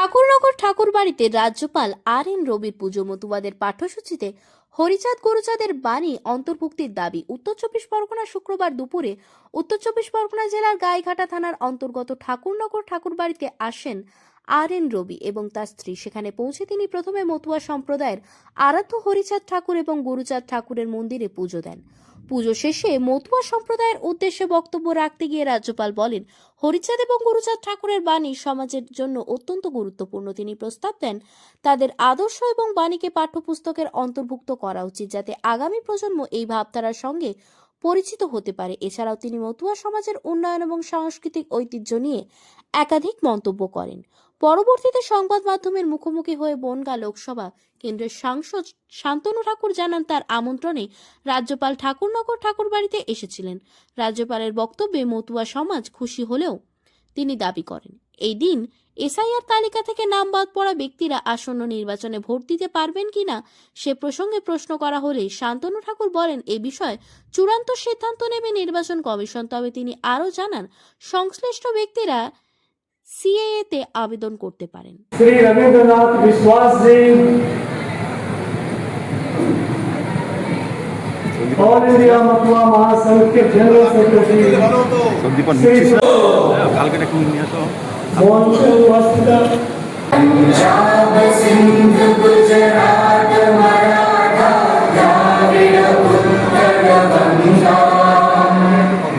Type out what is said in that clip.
ঠাকুরনগর ঠাকুরবাড়িতে রাজ্যপাল আর.এন. রবির পুজো মতুয়াদের পাঠ্যসূচিতে হরিচাঁদ গুরুচাঁদের বাণী অন্তর্ভুক্তির দাবি। উত্তর চব্বিশ পরগনা শুক্রবার দুপুরে উত্তর চব্বিশ পরগনা জেলার গাইঘাটা থানার অন্তর্গত ঠাকুরনগর ঠাকুরবাড়িতে আসেন আর.এন. রবি এবং তার স্ত্রী। সেখানে পৌঁছে তিনি প্রথমে মতুয়া সম্প্রদায়ের আরাধ্য হরিচাঁদ ঠাকুর এবং গুরুচাঁদ ঠাকুরের মন্দিরে পুজো দেন। পুজো শেষে মতুয়া সম্প্রদায়ের উদ্দেশ্যে বক্তব্য রাখতে গিয়ে রাজ্যপাল বলেন, হরিচাঁদ এবং গুরুচাঁদ ঠাকুরের বাণী সমাজের জন্য অত্যন্ত গুরুত্বপূর্ণ। তিনি প্রস্তাব দেন তাদের আদর্শ এবং বাণীকে পাঠ্যপুস্তকের অন্তর্ভুক্ত করা উচিত, যাতে আগামী প্রজন্ম এই ভাবধারার সঙ্গে পরিচিত হতে পারে। এছাড়াও তিনি মতুয়া সমাজের উন্নয়ন এবং সাংস্কৃতিক ঐতিহ্য নিয়ে একাধিক মন্তব্য করেন। পরবর্তীতে সংবাদ মাধ্যমের মুখোমুখি হয়ে বনগাঁ লোকসভা কেন্দ্রের সাংসদ শান্তনু ঠাকুর জানান, তার আমন্ত্রণে রাজ্যপাল ঠাকুরনগর ঠাকুরবাড়িতে এসেছিলেন। রাজ্যপালের বক্তব্যে মতুয়া সমাজ খুশি হলেও তিনি দাবি করেন, এই দিন এসআইআর তালিকা থেকে নাম বাদ পড়া ব্যক্তিরা আসন্ন নির্বাচনে ভোট দিতে পারবেন কিনা সে প্রসঙ্গে প্রশ্ন করা হলে শান্তনু ঠাকুর বলেন, এ বিষয়ে চূড়ান্ত সিদ্ধান্ত নেবে নির্বাচন কমিশন। তবে তিনি আরও জানান, সংশ্লিষ্ট ব্যক্তিরা সিএএ তে আবেদন করতে পারেন। শ্রী রবীন্দ্রনাথ বিশ্বাস জি ऑल इंडिया मथुआ महासंघ के जनरल सेक्रेटरी मोहन सिंह पंजाब सिंध गुजरात